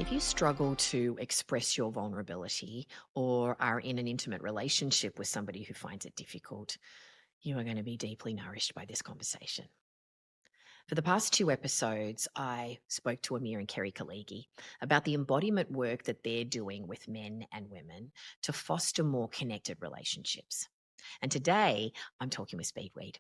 If you struggle to express your vulnerability or are in an intimate relationship with somebody who finds it difficult, you are going to be deeply nourished by this conversation. For the past two episodes, I spoke to Amir and Kerry Kaligi about the embodiment work that they're doing with men and women to foster more connected relationships. And today, I'm talking with Speedweed,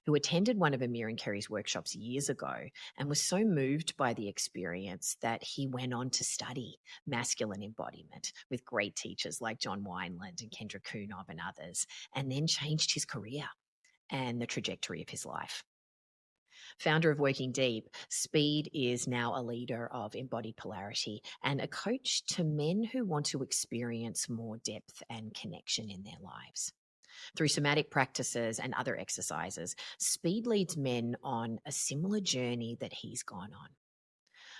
who attended one of Amir and Kerry's workshops years ago and was so moved by the experience that he went on to study masculine embodiment with great teachers like John Wineland and Kendra Kunob and others, and then changed his career and the trajectory of his life. Founder of Working Deep, Speed is now a leader of Embodied Polarity and a coach to men who want to experience more depth and connection in their lives. Through somatic practices and other exercises, Speed leads men on a similar journey that he's gone on.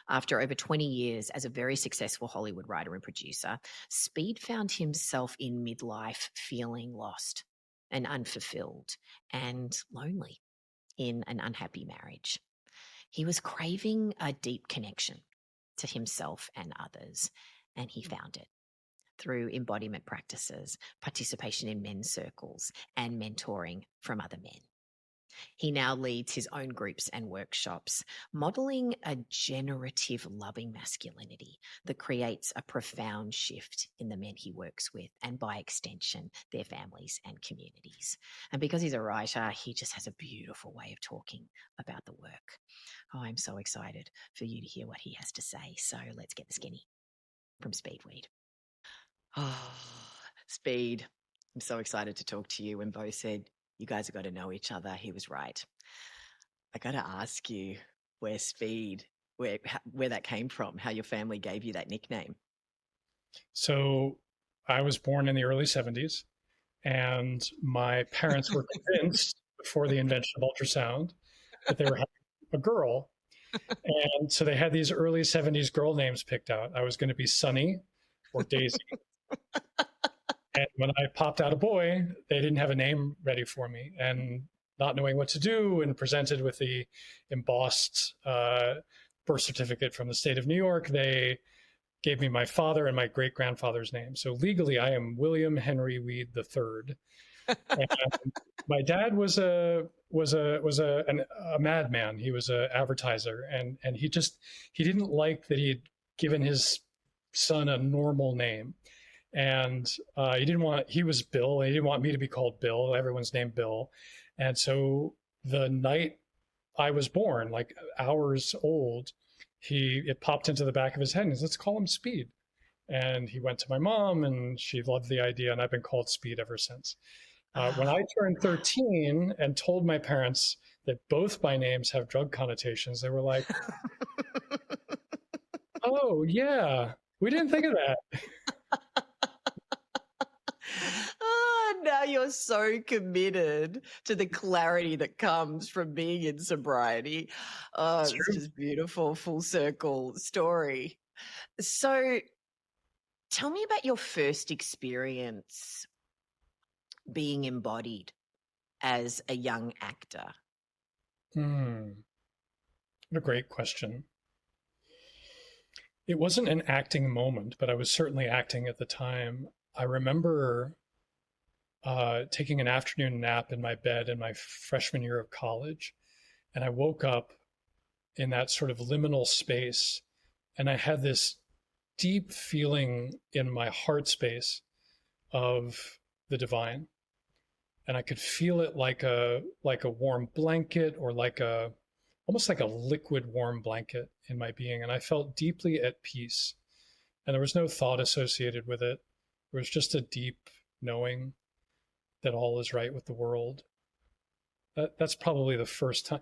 After over 20 years as a very successful Hollywood writer and producer, Speed found himself in midlife feeling lost and unfulfilled and lonely in an unhappy marriage. He was craving a deep connection to himself and others, and he found it through embodiment practices, participation in men's circles, and mentoring from other men. He now leads his own groups and workshops, modeling a generative, loving masculinity that creates a profound shift in the men he works with, and by extension, their families and communities. And because he's a writer, he just has a beautiful way of talking about the work. Oh, I'm so excited for you to hear what he has to say. So let's get the skinny from Speedweed. Oh, Speed. I'm so excited to talk to you. When Bo said, you guys have got to know each other, he was right. I got to ask you where that came from, how your family gave you that nickname. So I was born in the early 70s, and my parents were convinced before the invention of ultrasound that they were having a girl. And so they had these early 70s girl names picked out. I was going to be Sunny or Daisy. And when I popped out a boy, they didn't have a name ready for me. And not knowing what to do, and presented with the embossed birth certificate from the state of New York, they gave me my father and my great grandfather's name. So legally, I am William Henry Weed III. And my dad was a madman. He was an advertiser, and he didn't like that he had given his son a normal name. And he was Bill, and he didn't want me to be called Bill. Everyone's named Bill. And so the night I was born, like hours old, it popped into the back of his head and he said, let's call him Speed. And he went to my mom, and she loved the idea, and I've been called Speed ever since. When I turned 13 and told my parents that both my names have drug connotations, they were like, oh, yeah, we didn't think of that. Now you're so committed to the clarity that comes from being in sobriety. Oh, it's just beautiful, full circle story. So tell me about your first experience being embodied as a young actor. What a great question. It wasn't an acting moment, but I was certainly acting at the time. I remember taking an afternoon nap in my bed in my freshman year of college. And I woke up in that sort of liminal space, and I had this deep feeling in my heart space of the divine. And I could feel it like a warm blanket, or almost like a liquid warm blanket in my being. And I felt deeply at peace. And there was no thought associated with it. It was just a deep knowing that all is right with the world. That's probably the first time.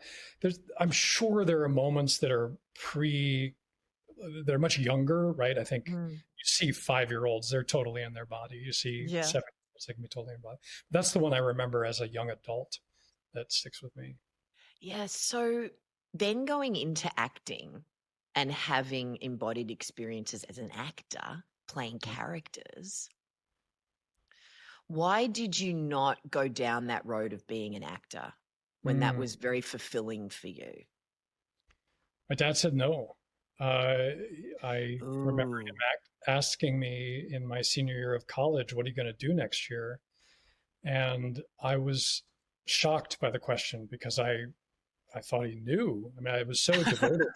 I'm sure there are moments that are they're much younger, right? I think you see 5-year-olds, they're totally in their body. You see 7-year-olds, they can be totally in their body. That's the one I remember as a young adult that sticks with me. Yeah. So then going into acting and having embodied experiences as an actor, playing characters, why did you not go down that road of being an actor when that was very fulfilling for you? My dad said no. Uh, I remember him Ooh. asking me in my senior year of college, "What are you going to do next year?" And I was shocked by the question because I thought he knew. I mean, I was so devoted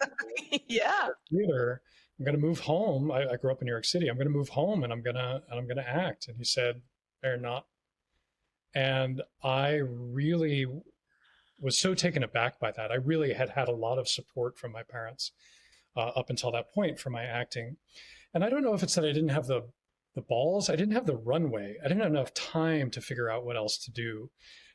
Yeah. to theater. I'm going to move home. I grew up in New York City. I'm going to move home and I'm gonna act. And he said, "They're not." And I really was so taken aback by that. I really had had a lot of support from my parents up until that point for my acting. And I don't know if it's that I didn't have the balls, I didn't have the runway, I didn't have enough time to figure out what else to do.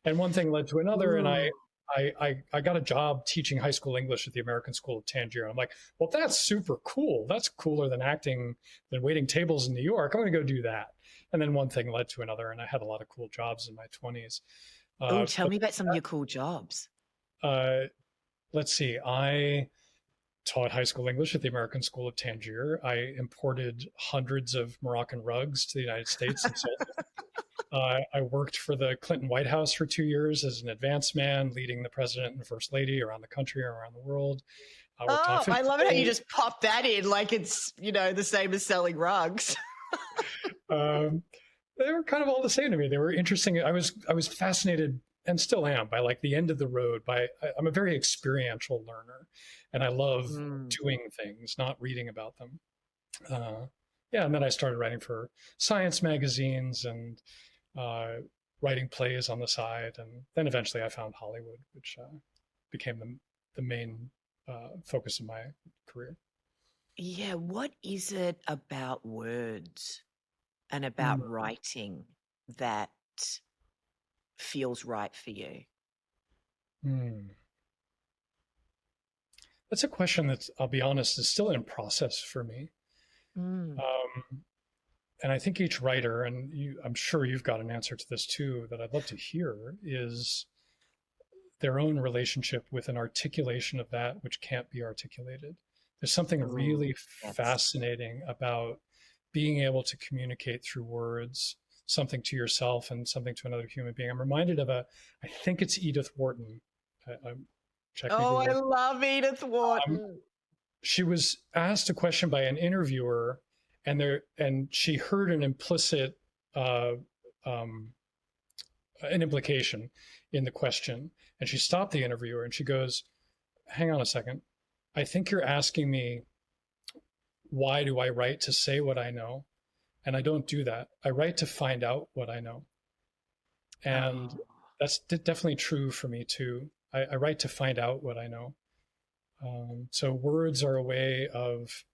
And one thing led to another, and Ooh. I got a job teaching high school English at the American School of Tangier. I'm like, well, that's super cool. That's cooler than acting, than waiting tables in New York. I'm going to go do that. And then one thing led to another, and I had a lot of cool jobs in my 20s. Oh, tell But me about some of your cool jobs. uh, let's see, I taught high school English at the American School of Tangier. I imported hundreds of Moroccan rugs to the United States and sold them. I worked for the Clinton White House for 2 years as an advance man, leading the president and first lady around the country and around the world. I worked on Oh, film I love it how you school. just pop that in like it's, the same as selling rugs. Um, they were kind of all the same to me. They were interesting. I was fascinated and still am by like the end of the road. I'm a very experiential learner, and I love Mm. doing things, not reading about them. Uh, yeah, and then I started writing for science magazines and uh, writing plays on the side, and then eventually I found Hollywood, which became the main focus of my career. Yeah, what is it about words and about Mm. writing that feels right for you? Mm. That's a question that's, I'll be honest, is still in process for me. Mm. Um, and I think each writer, and I'm sure you've got an answer to this too, that I'd love to hear, is their own relationship with an articulation of that which can't be articulated. There's something Ooh, really yes. fascinating about being able to communicate through words something to yourself and something to another human being. I'm reminded of I think it's Edith Wharton. Check me, Oh, I Google. love Edith Um, Wharton. she was asked a question by an interviewer, and she heard uh, um, an implication in the question, and she stopped the interviewer and she goes, "Hang on a second. I think you're asking me, why do I write to say what I know? And I don't do that. I write to find out what I know." And Oh, that's definitely true for me too. I write to find out what I know. So words are a way of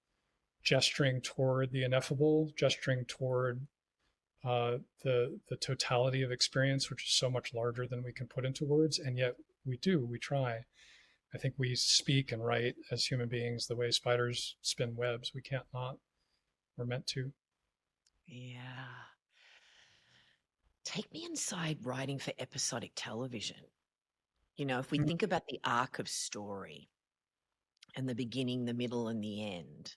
gesturing toward the ineffable, gesturing toward the totality of experience, which is so much larger than we can put into words. And yet we try. I think we speak and write as human beings the way spiders spin webs. We can't not. We're meant to. yeah. Take me inside writing for episodic television. If we think about the arc of story and the beginning, the middle, and the end,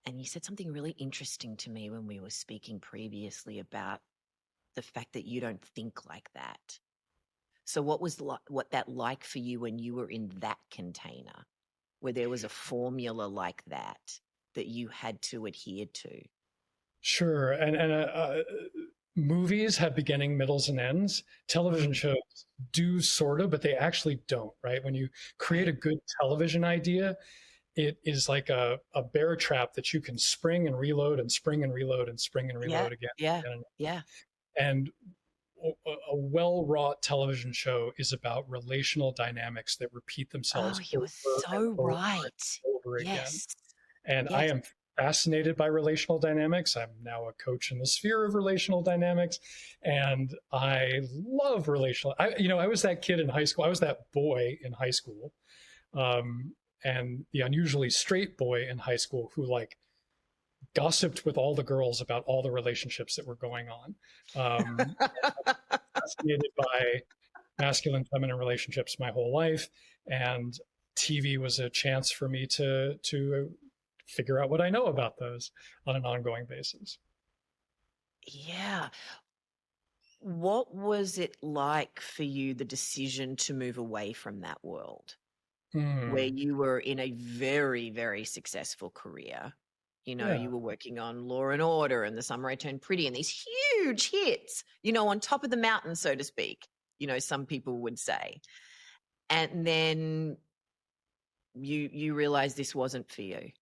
and you said something really interesting to me when we were speaking previously about the fact that you don't think like that. So what that like for you when you were in that container where there was a formula like that you had to adhere to? Sure. And movies have beginning, middles, and ends. Television Mm, shows do sort of, but they actually don't, right? When you create right. a good television idea, it is like a bear trap that you can spring and reload and spring and reload and spring and Yeah, reload again yeah, and again. yeah. And a well-wrought television show is about relational dynamics that repeat Oh, themselves you are over and so over right. and over again. Yes, And I yes. am fascinated by relational dynamics. I'm now a coach in the sphere of relational dynamics, and I love relational. I was that kid in high school. I was that boy in high school, um, and the unusually straight boy in high school who like gossiped with all the girls about all the relationships that were going on. Fascinated by masculine feminine relationships my whole life, and TV was a chance for me to figure out what I know about those on an ongoing basis. Yeah. What was it like for you, the decision to move away from that world? where Mm. you were in a very, very successful career. You know, Yeah. you were working on Law and Order and The Summer I Turned Pretty and these huge hits, you know, on top of the mountain, so to speak, you know, some people would say. And then you realize this wasn't for you.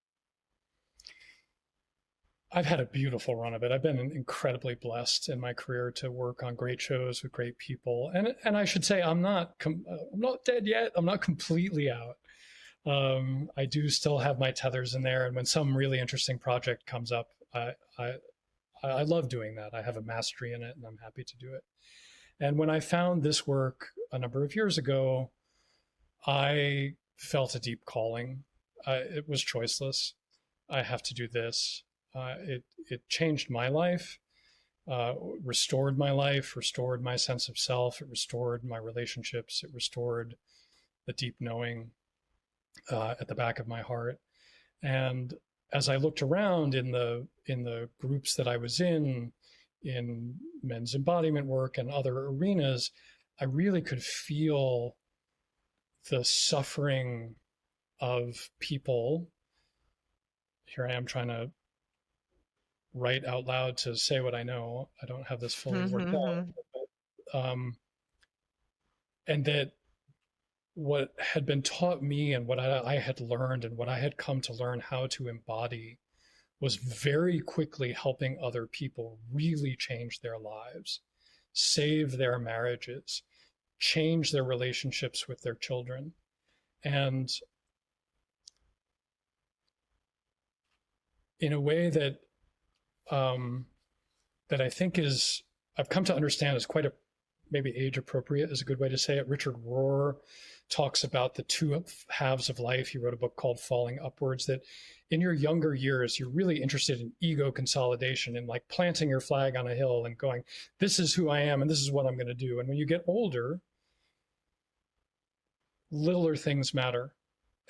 I've had a beautiful run of it. I've been incredibly blessed in my career to work on great shows with great people. And I should say I'm not dead yet. I'm not completely out. I do still have my tethers in there, and when some really interesting project comes up, I I love doing that. I have a mastery in it, and I'm happy to do it. And when I found this work a number of years ago, I felt a deep calling. It was choiceless. I have to do this. It changed my life, restored my life, restored my sense of self. It restored my relationships. It restored the deep knowing at the back of my heart. And as I looked around in the groups that I was in men's embodiment work and other arenas, I really could feel the suffering of people. Here I am trying to write out loud to say what I know. I don't have this fully worked out. Mm-hmm. Um, and that what had been taught me and what I had learned and what I had come to learn how to embody was very quickly helping other people really change their lives, save their marriages, change their relationships with their children. And in a way um, that I think is, I've come to understand is quite a, maybe age appropriate is a good way to say it. Richard Rohr talks about the two halves of life. He wrote a book called Falling Upwards, that in your younger years, you're really interested in ego consolidation and like planting your flag on a hill and going, this is who I am and this is what I'm going to do. And when you get older, littler things matter.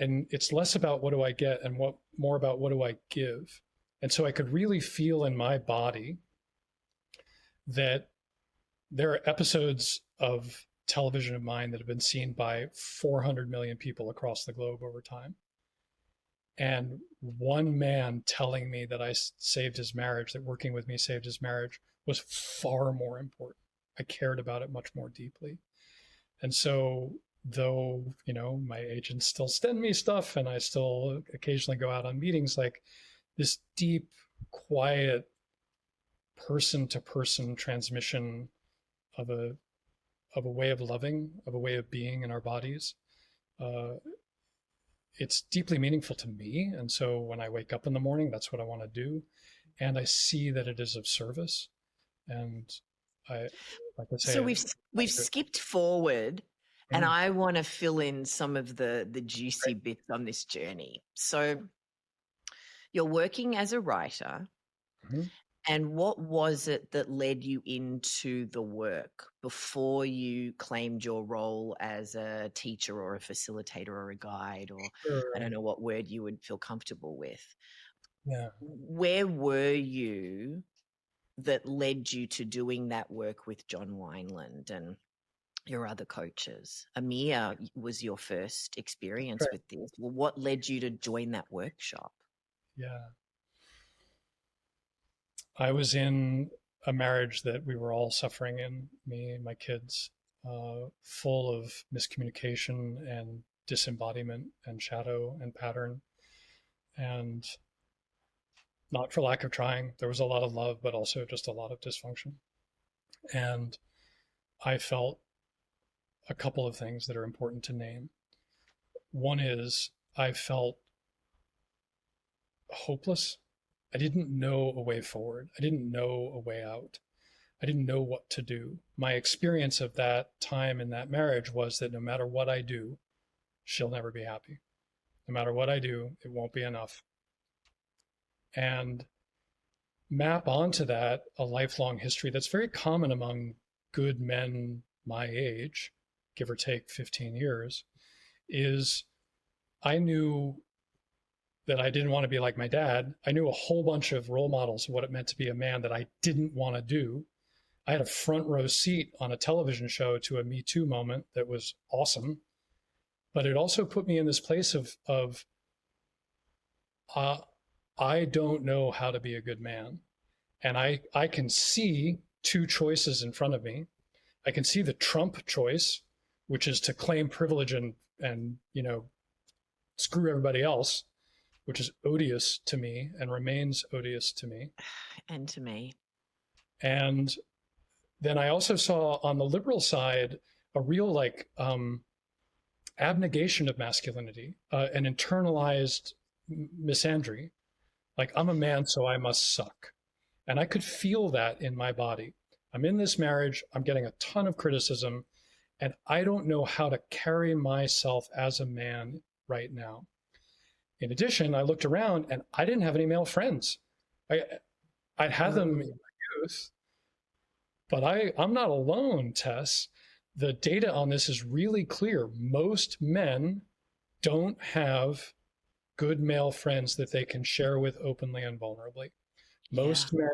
And it's less about what do I get and what more about what do I give. And so I could really feel in my body that there are episodes of television of mine that have been seen by 400 million people across the globe over time. And one man telling me that I saved his marriage, that working with me saved his marriage, was far more important. I cared about it much more deeply. And so, though, you know, my agents still send me stuff and I still occasionally go out on meetings, like this deep, quiet, person to person transmission of a way of loving, of a way of being in our bodies. Uh, it's deeply meaningful to me. And so when I wake up in the morning, that's what I want to do. And I see that it is of service. And I, like I So say, we've skipped forward, and mm, I want to fill in some of the juicy bits on this journey. So you're working as a writer, mm, and what was it that led you into the work before you claimed your role as a teacher or a facilitator or a guide, or I don't sure. know what word you would feel comfortable with? Yeah. Where were you that led you to doing that work with John Wineland and your other coaches? Amir was your first experience Right. with this. Well, what led you to join that workshop? Yeah. I was in a marriage that we were all suffering in, me and my kids, full of miscommunication and disembodiment and shadow and pattern. And not for lack of trying, there was a lot of love, but also just a lot of dysfunction. And I felt a couple of things that are important to name. One is I felt hopeless. I didn't know a way forward. I didn't know a way out. I didn't know what to do. My experience of that time in that marriage was that no matter what I do, she'll never be happy. No matter what I do, it won't be enough. And map onto that a lifelong history that's very common among good men my age, give or take 15 years, is I knew that I didn't want to be like my dad. I knew a whole bunch of role models of what it meant to be a man that I didn't want to do. I had a front row seat on a television show to a Me Too moment that was awesome, but it also put me in this place of uh, I don't know how to be a good man. And I can see two choices in front of me. I can see the Trump choice, which is to claim privilege and screw everybody else, which is odious to me and remains odious to me. And to me. And then I also saw on the liberal side a real abnegation of masculinity, an internalized misandry. Like, I'm a man, so I must suck. And I could feel that in my body. I'm in this marriage, I'm getting a ton of criticism, and I don't know how to carry myself as a man right now. In addition, I looked around and I didn't have any male friends. I, I'd had them in Mm. my youth, but I'm not alone, Tess. The data on this is really clear. Most men don't have good male friends that they can share with openly and vulnerably. Yeah. Most men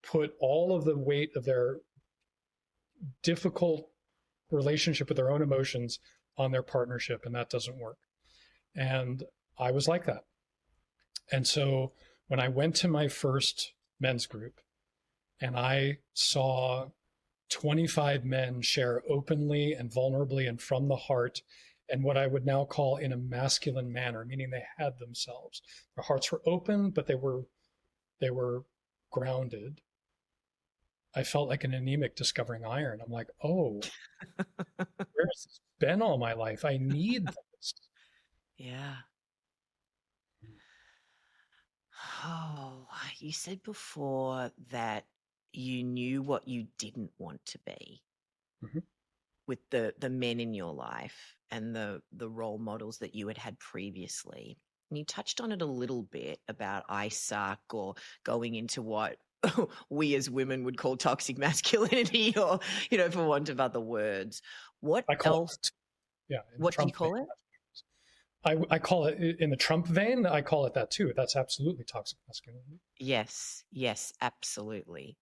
put all of the weight of their difficult relationship with their own emotions on their partnership, and that doesn't work. And I was like that. And so when I went to my first men's group and I saw 25 men share openly and vulnerably and from the heart, and what I would now call in a masculine manner, meaning they had themselves. Their hearts were open, but they were grounded. I felt like an anemic discovering iron. I'm like, oh, where has this been all my life? I need this. Yeah. Oh, you said before that you knew what you didn't want to be Mhm. with the men in your life and the role models that you had had previously. And you touched on it a little bit about I suck or going into what we as women would call toxic masculinity or, for want of other words. What I call else? it, yeah, in the What do you Trump vein. call it? I call it in the Trump vein. I call it that too. That's absolutely toxic masculinity. Yes, yes, absolutely.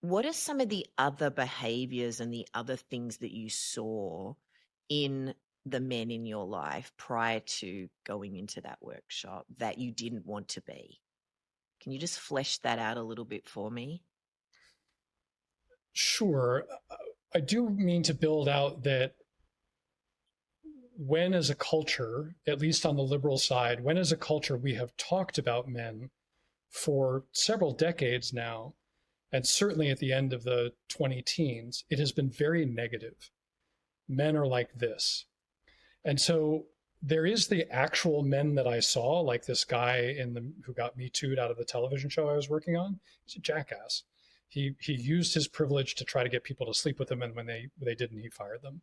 What are some of the other behaviors and the other things that you saw in the men in your life prior to going into that workshop that you didn't want to be? Can you just flesh that out a little bit for me? Sure, I do mean to build out that when, as a culture, at least on the liberal side, when, as a culture, we have talked about men for several decades now, and certainly at the end of the 20 teens, it has been very negative. Men are like this. And so there is the actual men that I saw, like this guy who got me too'd out of the television show I was working on. He's a jackass. He used his privilege to try to get people to sleep with him, and when they didn't, he fired them.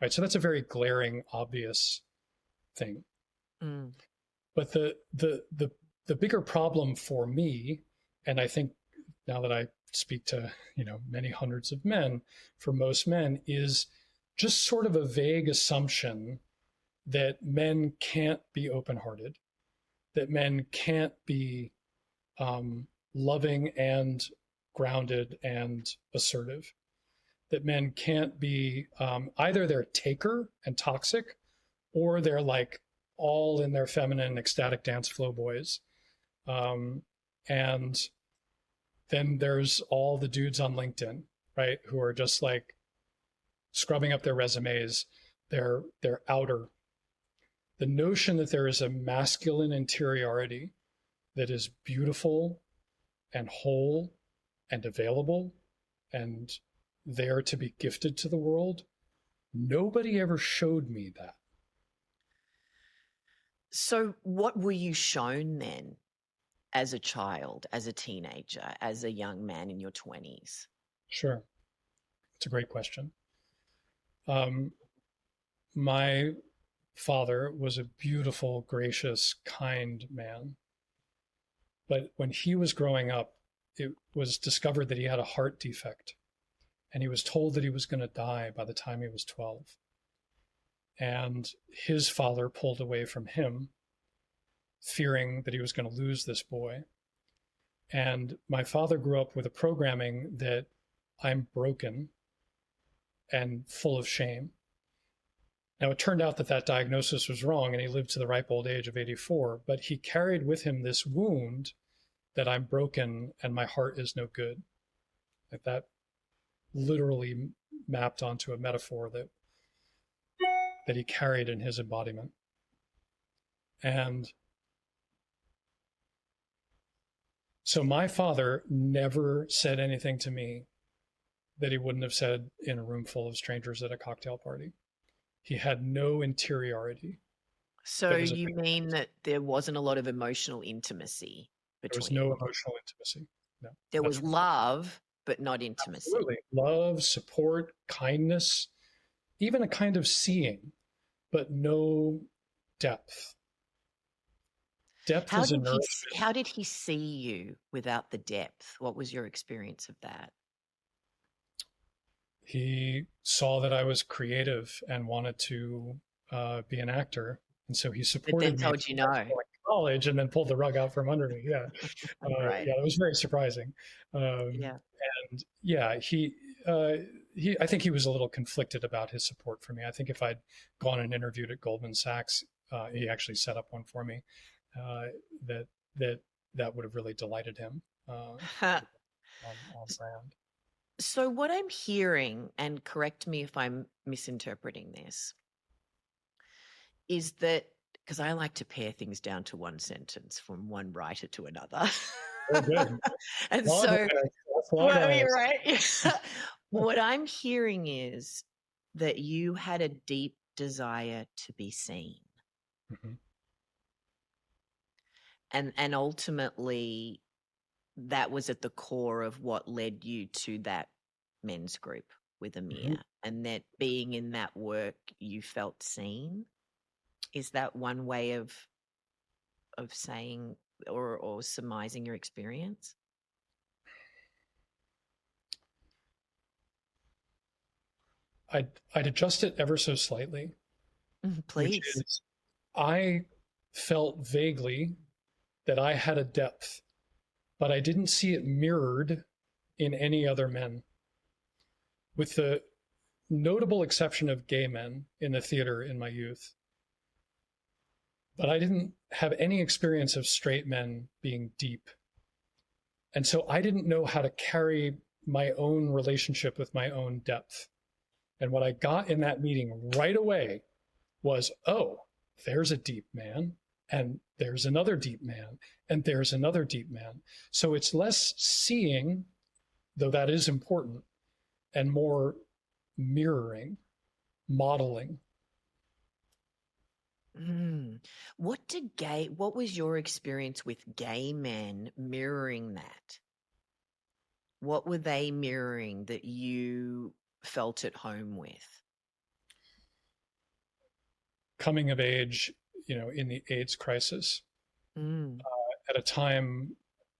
Right. So that's a very glaring, obvious thing. Mm. But the bigger problem for me, and I think now that I speak to many hundreds of men, for most men, is just sort of a vague assumption that men can't be open-hearted, that men can't be loving and grounded and assertive, that men can't be either they're taker and toxic, or they're like all in their feminine ecstatic dance flow boys. Um, and then there's all the dudes on LinkedIn, right, who are just like scrubbing up their resumes. They're outer. The notion that there is a masculine interiority that is beautiful and whole and available and there to be gifted to the world, nobody ever showed me that. So, what were you shown then as a child, as a teenager, as a young man in your 20s? Sure, it's a great question. Um, my father was a beautiful, gracious, kind man. But when he was growing up, it was discovered that he had a heart defect. And he was told that he was going to die by the time he was 12. And his father pulled away from him, fearing that he was going to lose this boy. And my father grew up with a programming that I'm broken and full of shame. Now, it turned out that that diagnosis was wrong and he lived to the ripe old age of 84, but he carried with him this wound that I'm broken and my heart is no good. Like that literally mapped onto a metaphor that he carried in his embodiment. And so my father never said anything to me that he wouldn't have said in a room full of strangers at a cocktail party. He had no interiority. So That was a you big mean difference. that there wasn't a lot of emotional intimacy There was between no you? emotional intimacy. No, There that's was right. love, but not intimacy. Absolutely. Love, support, kindness, even a kind of seeing, but no depth. Depth is a nourishment. How did he see you without the depth? What was your experience of that? He saw that I was creative and wanted to be an actor. And so he But then supported me told you until I was no. going to college and then pulled the rug out from under me. Yeah. Right. Yeah, that was very surprising. Um, Yeah. and yeah, uh, I think he was a little conflicted about his support for me. I think if I'd gone and interviewed at Goldman Sachs, he actually set up one for me, uh, that, that, that would have really delighted him, on brand. So what I'm hearing, and correct me if I'm misinterpreting this, is that because I like to pare things down to one sentence from one writer to another. Very good. And so, Longhorns. That's well, I mean, Longhorns. right? What I'm hearing is that you had a deep desire to be seen. Mhm. And ultimately that was at the core of what led you to that men's group with Mhm. Amir, and that being in that work you felt seen. Is that one way of saying or surmising your experience? I'd adjust it ever so slightly, which Please. is I felt vaguely that I had a depth, but I didn't see it mirrored in any other men, with the notable exception of gay men in the theater in my youth. But I didn't have any experience of straight men being deep. And so I didn't know how to carry my own relationship with my own depth. And what I got in that meeting right away was, oh, there's a deep man, and there's another deep man, and there's another deep man. So it's less seeing, though that is important, and more mirroring, modeling. Mm. What was your experience with gay men mirroring that? What were they mirroring that you felt at home with? Coming of age, in the AIDS crisis, Mm. at a time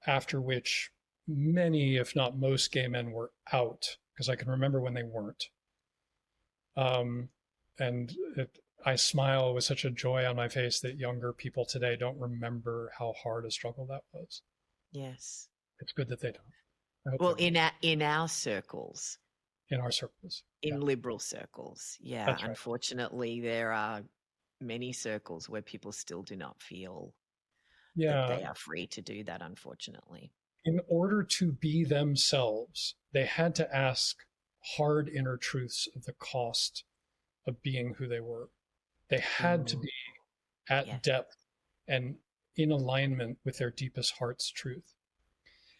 after which many, if not most, gay men were out, because I can remember when they weren't. Um, and I smile with such a joy on my face that younger people today don't remember how hard a struggle that was. Yes. It's good that they don't. I hope they Well, will in our circles, in our circles. Yeah, in liberal circles, yeah, that's right. unfortunately, there are many circles where people still do not feel that Yeah, they are free to do that, unfortunately. in order to be themselves, they had to ask hard inner truths of the cost of being who they were. They had to Mm, be at yes. depth and in alignment with their deepest heart's truth.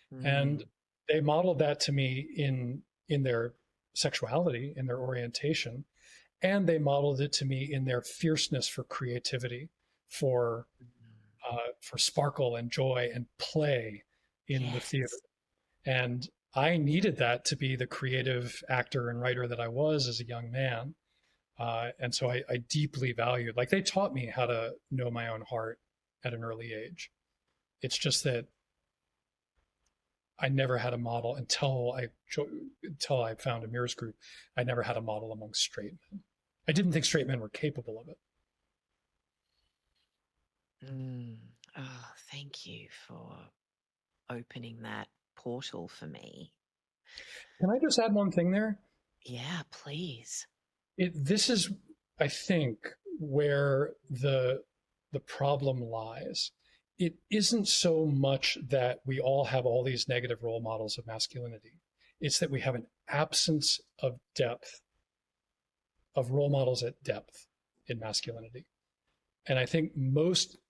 And Mm, they modeled that to me in their sexuality, in their orientation, and they modeled it to me in their fierceness for creativity, for for sparkle and joy and play in the theater. yes. And I needed that to be the creative actor and writer that I was as a young man. And so I deeply valued, like they taught me how to know my own heart at an early age. It's just that I never had a model until I found Amir's group. I never had a model among straight men. I didn't think straight men were capable of it. Mm. Oh, thank you for opening that portal for me. Can I just add one thing there? Yeah, please. This is I think where the problem lies, it isn't so much that we all have all these negative role models of masculinity. It's that we have an absence of depth, of role models at depth in masculinity. And I think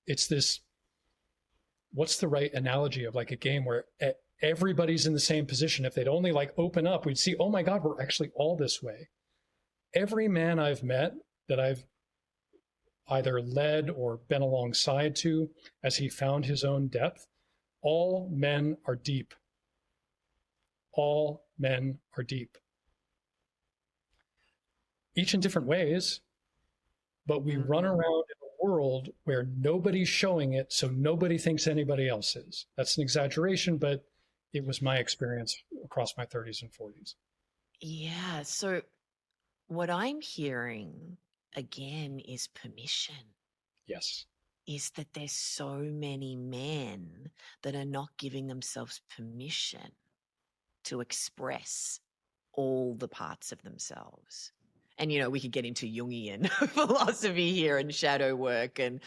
it's this, what's the right analogy of like a game where everybody's in the same position? If they'd only like open up, we'd see, oh my God, we're actually all this way. Every man I've met that I've either led or been alongside to as he found his own depth, all men are deep. All men are deep. Each in different ways, but we run Mm. around in a world where nobody's showing it, so nobody thinks anybody else is. That's an exaggeration, but it was my experience across my 30s and 40s. Yeah. So what I'm hearing again is permission. Yes. Is that there's so many men that are not giving themselves permission to express all the parts of themselves. And, we could get into Jungian philosophy here and shadow work and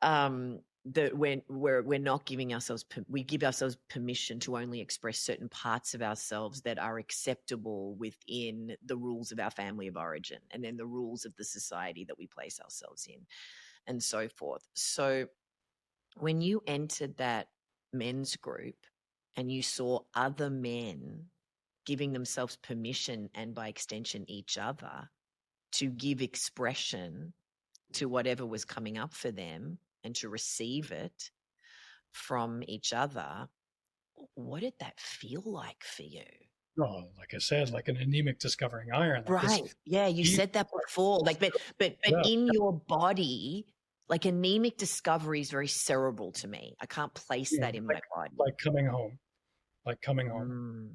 that we're not giving ourselves, we give ourselves permission to only express certain parts of ourselves that are acceptable within the rules of our family of origin and then the rules of the society that we place ourselves in and so forth. So when you entered that men's group and you saw other men giving themselves permission and by extension each other to give expression to whatever was coming up for them and to receive it from each other, what did that feel like for you? Oh, like I said, like an anemic discovering iron, like this Right. Yeah, you deep, said that before. Like, but yeah, in your body, like anemic discovery is very cerebral to me. I can't place yeah, that in my body. like coming home, like coming home. Mm,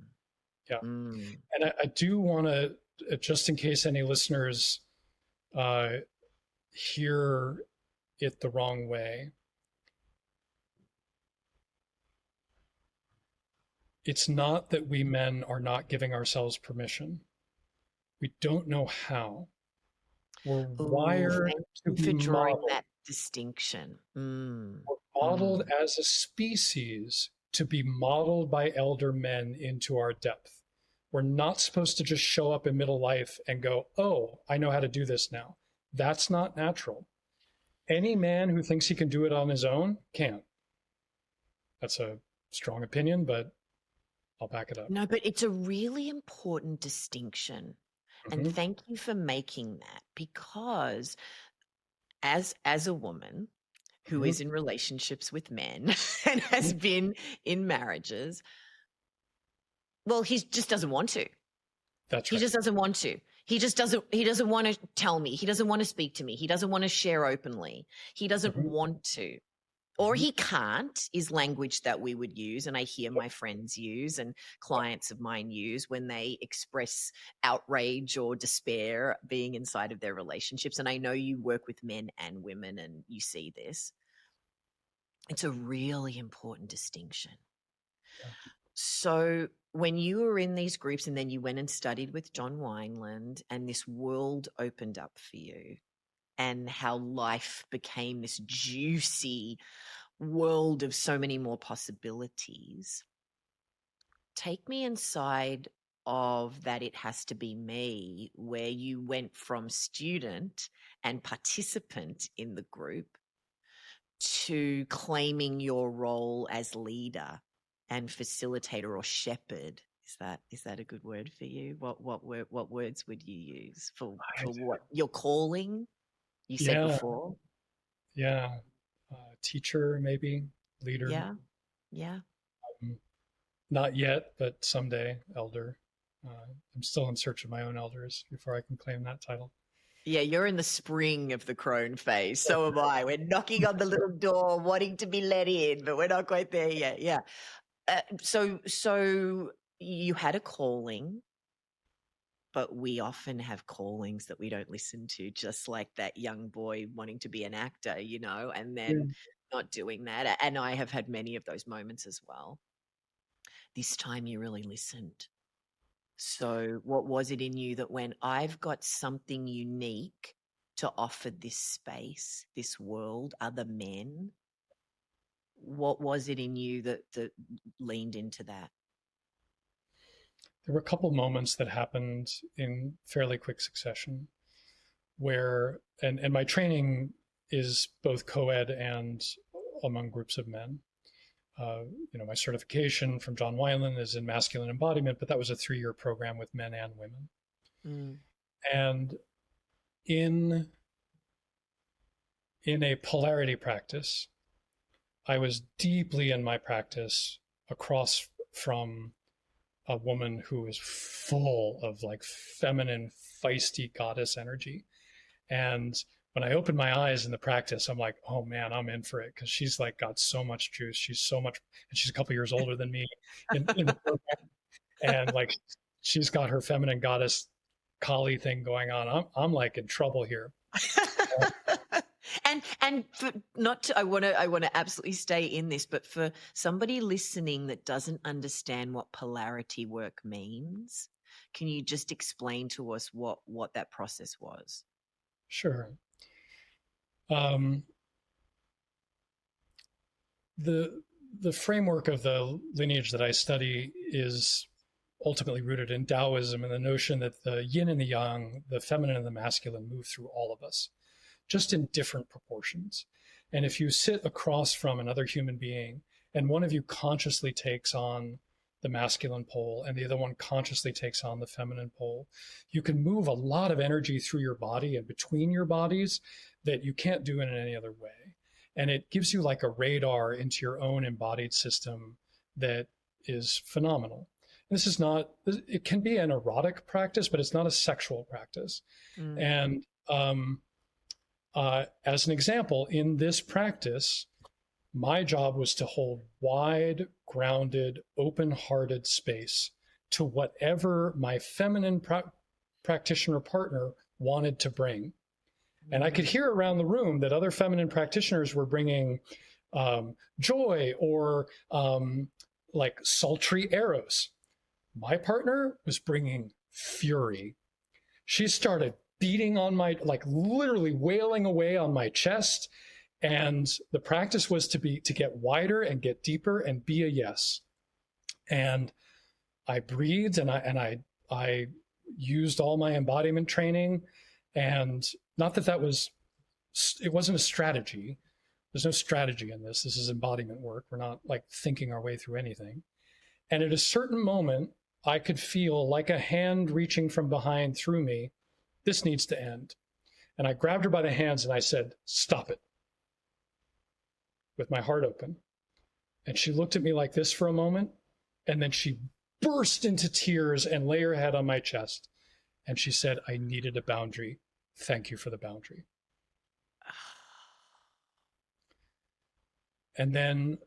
Yeah. mm. And I do want to, just in case any listeners uh, hear it the wrong way, it's not that we men are not giving ourselves permission. We don't know how. We're Ooh, wired thank to you be for drawing modeled. that distinction. Mm, We're modeled mm. as a species to be modeled by elder men into our depth. We're not supposed to just show up in middle life and go, oh, I know how to do this now. That's not natural. Any man who thinks he can do it on his own can't. That's a strong opinion, but I'll back it up. No, but it's a really important distinction. And Mm-hmm. thank you for making that because as a woman who Mm-hmm. is in relationships with men and has been in marriages, well, he just doesn't want to. That's He right. just doesn't want to. He doesn't want to tell me. He doesn't want to speak to me. He doesn't want to share openly. He doesn't Mm-hmm. want to. Or Mm-hmm. he can't is language that we would use and I hear my friends use and clients of mine use when they express outrage or despair being inside of their relationships. And I know you work with men and women and you see this. It's a really important distinction. Yeah. So when you were in these groups and then you went and studied with John Wineland and this world opened up for you and how life became this juicy world of so many more possibilities, take me inside of that it has to be me, where you went from student and participant in the group to claiming your role as leader and facilitator or shepherd. Is that a good word for you? What words would you use for what your calling you said Yeah. before? Yeah. Teacher, maybe, leader. Yeah. Yeah. Not yet, but someday, elder. I'm still in search of my own elders before I can claim that title. Yeah, you're in the spring of the crone phase. So am I. We're knocking on the little door, wanting to be let in, but we're not quite there yet. Yeah. So you had a calling, but we often have callings that we don't listen to, just like that young boy wanting to be an actor, and Yeah. then not doing that. And I have had many of those moments as well. This time you really listened. So what was it in you that went, I've got something unique to offer this space, this world, other men? What was it in you that leaned into that? There were a couple moments that happened in fairly quick succession where, and my training is both co-ed and among groups of men. My certification from John Wineland is in masculine embodiment, but that was a 3-year program with men and women. Mm. And in a polarity practice, I was deeply in my practice across from a woman who is full of like feminine, feisty goddess energy. And when I opened my eyes in the practice, I'm like, oh man, I'm in for it because she's like got so much juice. She's so much, and she's a couple years older than me in the program, and like she's got her feminine goddess Kali thing going on. I'm like in trouble here. And for not to, I want to absolutely stay in this, but for somebody listening that doesn't understand what polarity work means, can you just explain to us what that process was? Sure. Um, the the framework of the lineage that I study is ultimately rooted in Taoism and the notion that the yin and the yang, the feminine and the masculine, move through all of us, just in different proportions. And if you sit across from another human being and one of you consciously takes on the masculine pole and the other one consciously takes on the feminine pole, you can move a lot of energy through your body and between your bodies that you can't do in any other way. And it gives you like a radar into your own embodied system that is phenomenal. This is not, it can be an erotic practice, but it's not a sexual practice. Mm. And as an example, in this practice, my job was to hold wide, grounded, open hearted space to whatever my feminine practitioner partner wanted to bring. And I could hear around the room that other feminine practitioners were bringing joy or like sultry arrows. My partner was bringing fury. She started beating on my, like literally wailing away on my chest. And the practice was to get wider and get deeper and be a yes. And I breathed and I used all my embodiment training. And not that it wasn't a strategy. There's no strategy in this. This is embodiment work. We're not like thinking our way through anything. And at a certain moment, I could feel like a hand reaching from behind through me. This needs to end. And I grabbed her by the hands and I said, stop it, with my heart open. And she looked at me like this for a moment. And then she burst into tears and lay her head on my chest. And she said, I needed a boundary. Thank you for the boundary. And then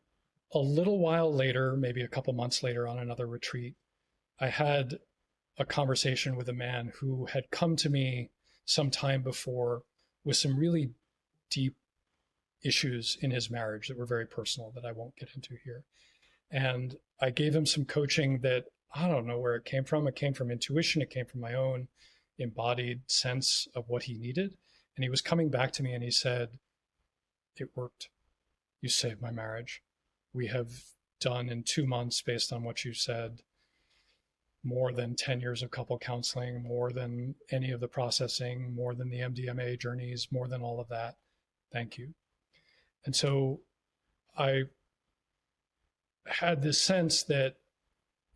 a little while later, maybe a couple months later on another retreat, I had a conversation with a man who had come to me some time before with some really deep issues in his marriage that were very personal that I won't get into here. And I gave him some coaching that I don't know where it came from. It came from intuition. It came from my own embodied sense of what he needed. And he was coming back to me and he said, it worked. You saved my marriage. We have done in 2 months, based on what you said, more than 10 years of couple counseling, more than any of the processing, more than the MDMA journeys, more than all of that. Thank you. And so I had this sense that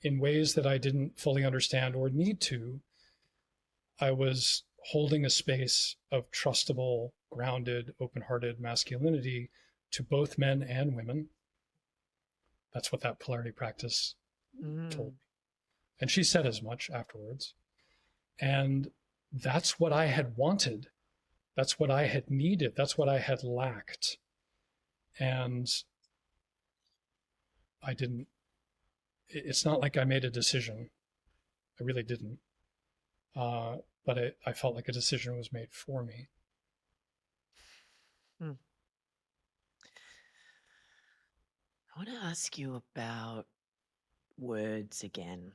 in ways that I didn't fully understand or need to, I was holding a space of trustable, grounded, open-hearted masculinity to both men and women. That's what that polarity practice told me. And she said as much afterwards. And that's what I had wanted. That's what I had needed. That's what I had lacked. And I didn't, it's not like I made a decision. I really didn't. But I felt like a decision was made for me. Hmm. I want to ask you about words again.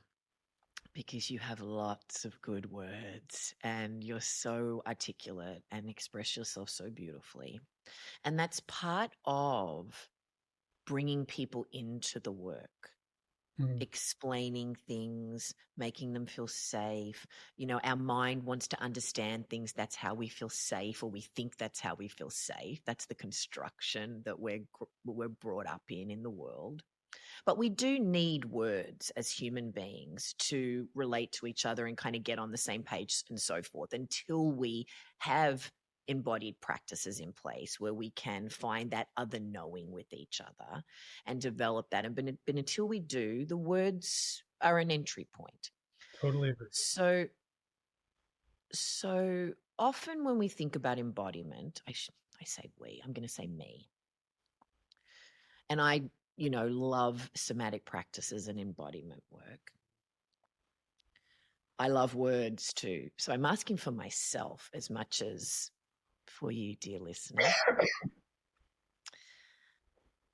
because you have lots of good words and you're so articulate and express yourself so beautifully. And that's part of bringing people into the work, Mm, explaining things, making them feel safe. You know, our mind wants to understand things. That's how we feel safe, or we think that's how we feel safe. That's the construction that we're brought up in the world. But we do need words as human beings to relate to each other and kind of get on the same page and so forth until we have embodied practices in place where we can find that other knowing with each other and develop that. But until we do, the words are an entry point. totally agree. So, so often when we think about embodiment, I say we, I'm going to say me. And I, love somatic practices and embodiment work. I love words too. So I'm asking for myself as much as for you, dear listener.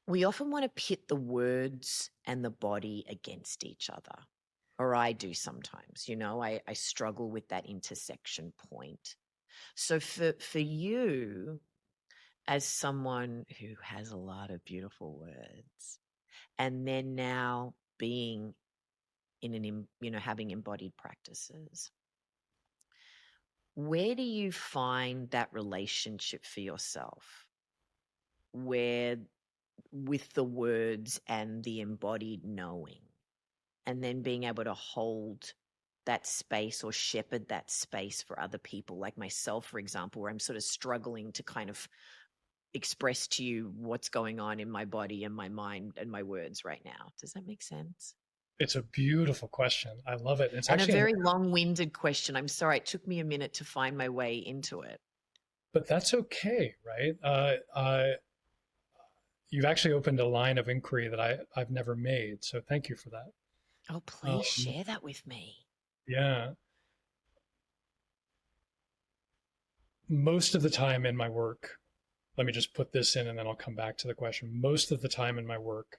We often want to pit the words and the body against each other, or I do sometimes. I struggle with that intersection point. So for you, as someone who has a lot of beautiful words, and then now being having embodied practices, where do you find that relationship for yourself where with the words and the embodied knowing, and then being able to hold that space or shepherd that space for other people like myself, for example, where I'm sort of struggling to kind of express to you what's going on in my body and my mind and my words right now? Does that make sense? It's a beautiful question. I love it. It's And a actually, very long-winded question. I'm sorry, it took me a minute to find my way into it. but that's okay, right? You've actually opened a line of inquiry that I've never made. So thank you for that. Oh, please Um, share that with me. yeah. Most of the time in my work, let me just put this in and then I'll come back to the question. Most of the time in my work,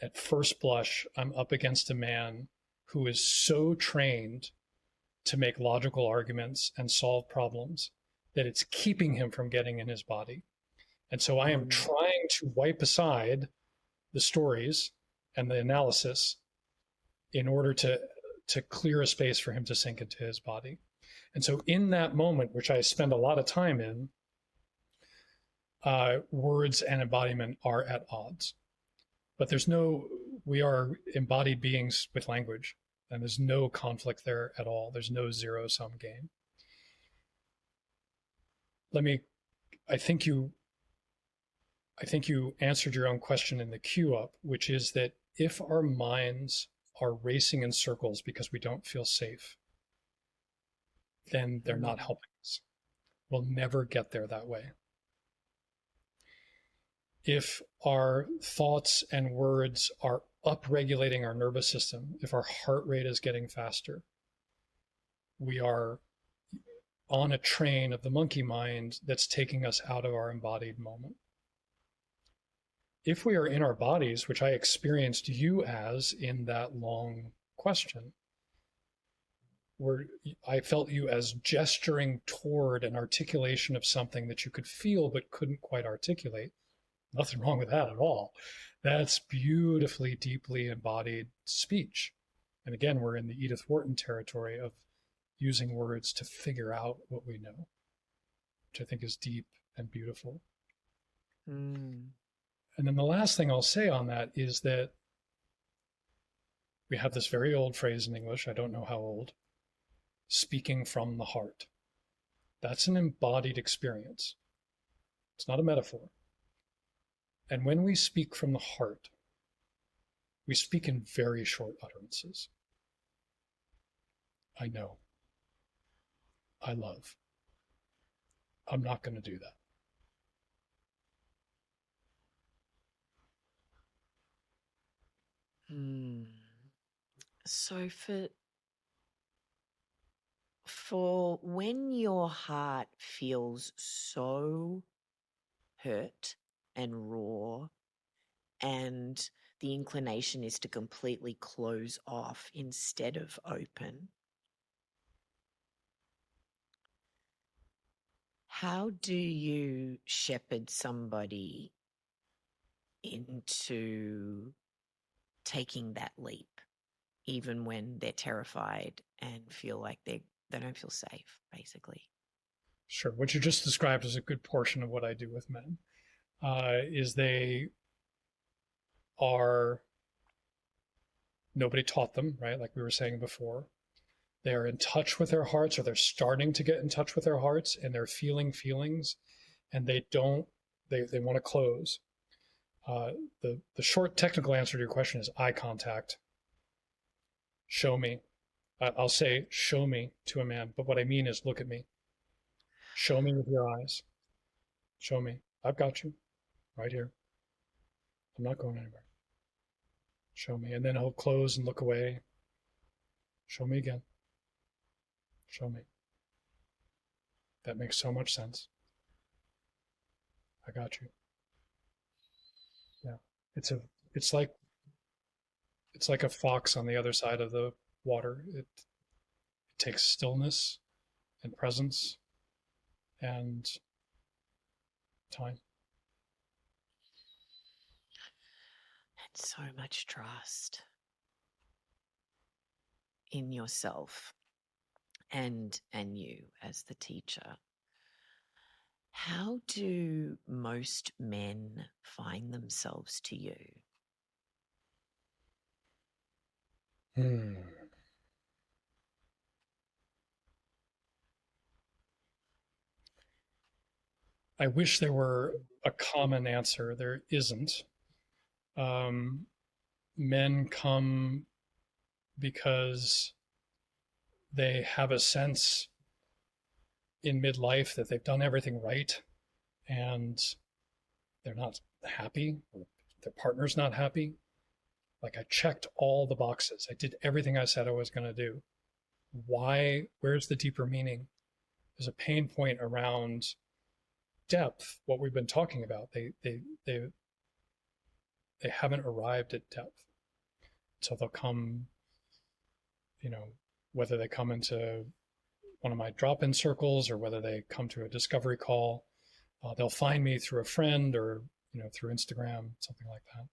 at first blush, I'm up against a man who is so trained to make logical arguments and solve problems that it's keeping him from getting in his body. And so I am Mm. trying to wipe aside the stories and the analysis in order to clear a space for him to sink into his body. And so in that moment, which I spend a lot of time in, words and embodiment are at odds. But we are embodied beings with language, and there's no conflict there at all. There's no zero sum game. Let me, I think you, I think you answered your own question in the queue up, which is that if our minds are racing in circles because we don't feel safe, then they're not Mm. helping us. We'll never get there that way. If our thoughts and words are upregulating our nervous system, if our heart rate is getting faster, we are on a train of the monkey mind that's taking us out of our embodied moment. If we are in our bodies, which I experienced you as in that long question, where I felt you as gesturing toward an articulation of something that you could feel but couldn't quite articulate. Nothing wrong with that at all. That's beautifully, deeply embodied speech. And again, we're in the Edith Wharton territory of using words to figure out what we know, which I think is deep and beautiful. Mm. And then the last thing I'll say on that is that we have this very old phrase in English, I don't know how old, speaking from the heart. That's an embodied experience. It's not a metaphor. And when we speak from the heart, we speak in very short utterances. I know. I love. I'm not going to do that. Mm. So for when your heart feels so hurt and raw, and the inclination is to completely close off instead of open. How do you shepherd somebody into taking that leap, even when they're terrified and feel like they don't feel safe, basically? Sure. What you just described is a good portion of what I do with men. Is they are nobody taught them, right? Like we were saying before, they're in touch with their hearts, or they're starting to get in touch with their hearts, and they're feeling feelings, and they want to close. Uh, the short technical answer to your question is eye contact. Show me. I'll say show me to a man, but what I mean is look at me. Show me with your eyes. Show me. I've got you right here. I'm not going anywhere. Show me. And then he'll close and look away. Show me again. Show me. That makes so much sense. I got you. Yeah. It's a it's like it's like a fox on the other side of the water. It takes stillness and presence and time. And so much trust in yourself and you as the teacher. How do most men find themselves to you? Hmm. I wish there were a common answer. There isn't. Um, Men come because they have a sense in midlife that they've done everything right and they're not happy, or their partner's not happy. Like, I checked all the boxes. I did everything I said I was going to do. Why? Where's the deeper meaning? There's a pain point around depth, what we've been talking about. They haven't arrived at depth. So they'll come, you know, whether they come into one of my drop-in circles or whether they come to a discovery call, they'll find me through a friend or through Instagram, something like that.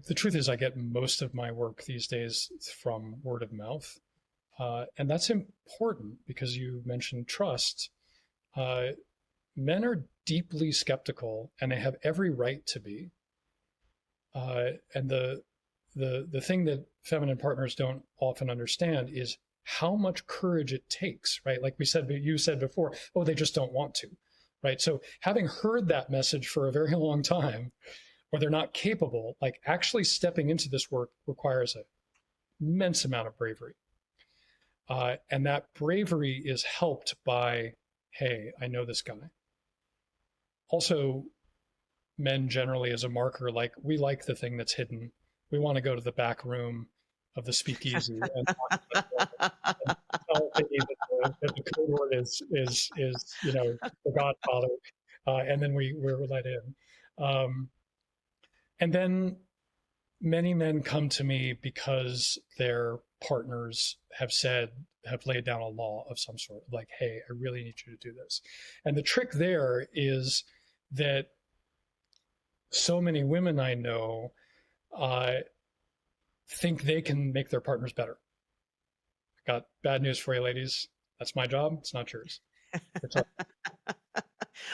The truth is, I get most of my work these days from word of mouth, and that's important because you mentioned trust. Uh, Men are deeply skeptical, and they have every right to be. And the thing that feminine partners don't often understand is how much courage it takes, right? Like you said before, oh, they just don't want to, right? So having heard that message for a very long time, or they're not capable, like actually stepping into this work requires an immense amount of bravery. And that bravery is helped by, hey, I know this guy. Also, men generally as a marker, like we like the thing that's hidden. We want to go to the back room of the speakeasy and tell Piggy that the code word is the Godfather, and then we're let in. And then many men come to me because their partners have laid down a law of some sort, like, hey, I really need you to do this. And the trick there is that so many women I know think they can make their partners better. Got bad news for you, ladies. That's my job. It's not yours. It's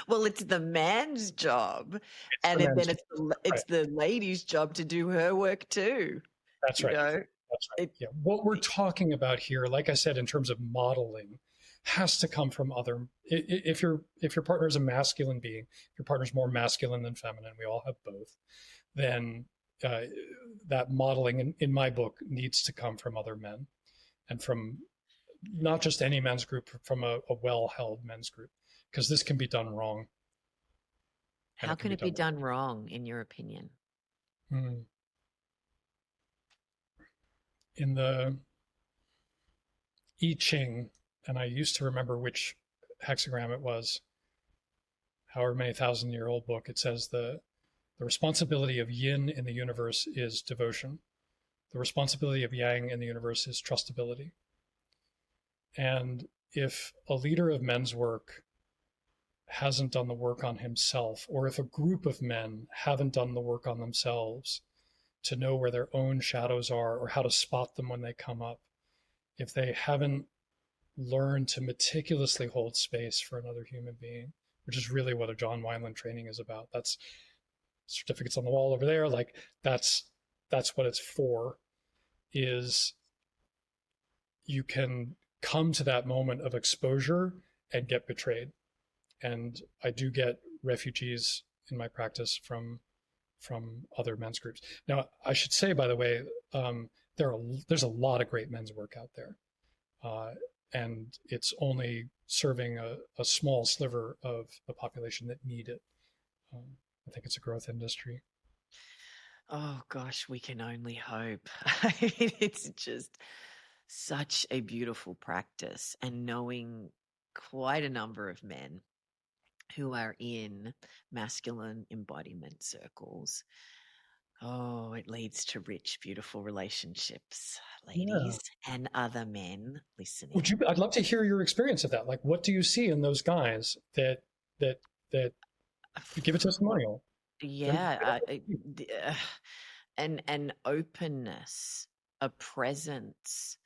Well, it's the man's job, and the men's then job. it's Right. the lady's job to do her work too. That's You right. know, That's right. it, Yeah. What we're talking about here, like I said, in terms of modeling, has to come from other. If your partner is a masculine being, if your partner's more masculine than feminine, we all have both, then uh, that modeling in my book needs to come from other men and from not just any men's group, from a well-held men's group, because this can be done wrong, and how it can can be it be done. done wrong, in your opinion? Mm. In the I Ching, and I used to remember which hexagram it was, however many thousand-year-old book, it says The responsibility of yin in the universe is devotion. The responsibility of yang in the universe is trustability. And if a leader of men's work hasn't done the work on himself, or if a group of men haven't done the work on themselves to know where their own shadows are or how to spot them when they come up, if they haven't learned to meticulously hold space for another human being, which is really what a John Wineland training is about. That's certificates on the wall over there. Like that's what it's for, is you can come to that moment of exposure and get betrayed. And I do get refugees in my practice from other men's groups. Now, I should say, by the way, there's a lot of great men's work out there, uh, and it's only serving a small sliver of the population that need it. I think it's a growth industry. Oh gosh, we can only hope. It's just such a beautiful practice, and knowing quite a number of men who are in masculine embodiment circles. Oh, it leads to rich, beautiful relationships, Yeah. ladies and other men Would you? listening. I'd love to hear your experience of that. Like, what do you see in those guys that that give a testimonial? Give, Yeah, an openness, a presence,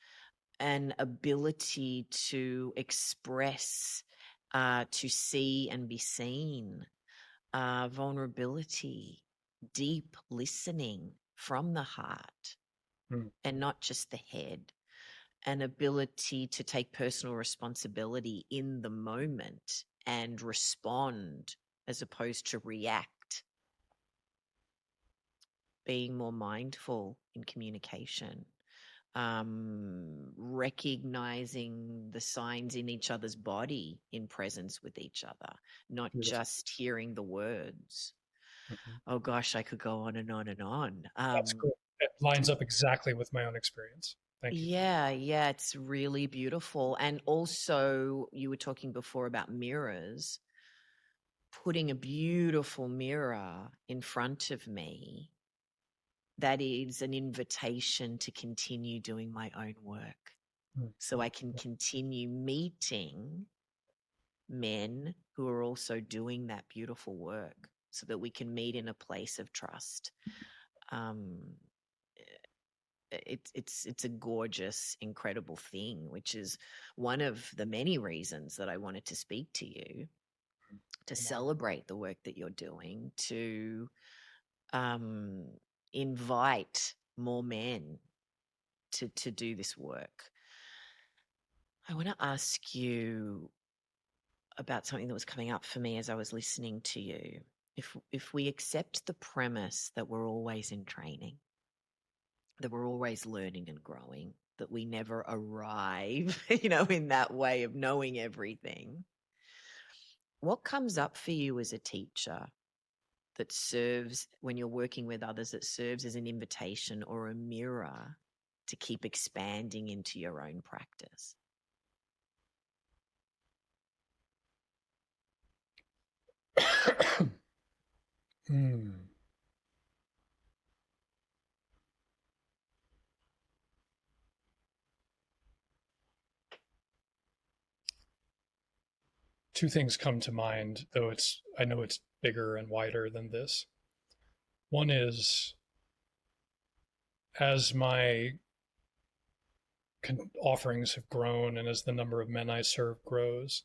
an ability to express, to see and be seen, vulnerability, deep listening from the heart Hmm, and not just the head, an ability to take personal responsibility in the moment and respond as opposed to react, being more mindful in communication, recognizing the signs in each other's body in presence with each other, not beautiful. just hearing the words. Mhm. Oh gosh, I could go on and on and on. That's great. It lines up exactly with my own experience. Thank you for that. Yeah, yeah, it's really beautiful. And also, you were talking before about mirrors, putting a beautiful mirror in front of me that is an invitation to continue doing my own work Mm. so I can continue meeting men who are also doing that beautiful work so that we can meet in a place of trust. Um, it's a gorgeous, incredible thing, which is one of the many reasons that I wanted to speak to you, to Come on. celebrate the work that you're doing, to um, invite more men to do this work. I want to ask you about something that was coming up for me as I was listening to you. If we accept the premise that we're always in training, that we're always learning and growing, that we never arrive, in that way of knowing everything, what comes up for you as a teacher that serves, when you're working with others, that serves as an invitation or a mirror to keep expanding into your own practice? Hmm. Two things come to mind, though I know it's bigger and wider than this. One is, as my offerings have grown and as the number of men I serve grows,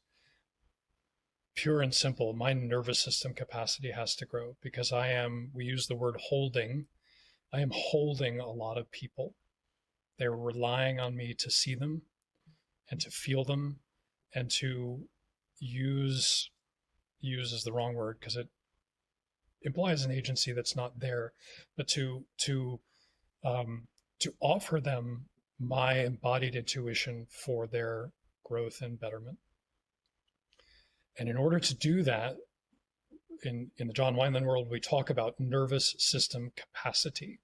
pure and simple, my nervous system capacity has to grow because we use the word holding. I am holding a lot of people. They're relying on me to see them and to feel them and to use use is the wrong word because it implies an agency that's not there, but um, to offer them my embodied intuition for their growth and betterment. And in order to do that, in the John Wineland world, we talk about nervous system capacity.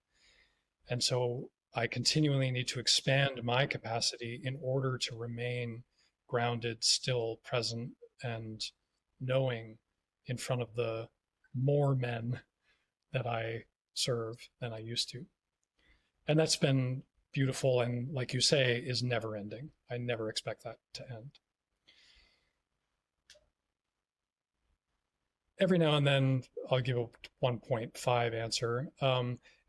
And so I continually need to expand my capacity in order to remain grounded, still, present, and knowing in front of the more men that I serve than I used to. And that's been beautiful. And like you say, is never ending. I never expect that to end. Every now and then, I'll give a 1.5 answer.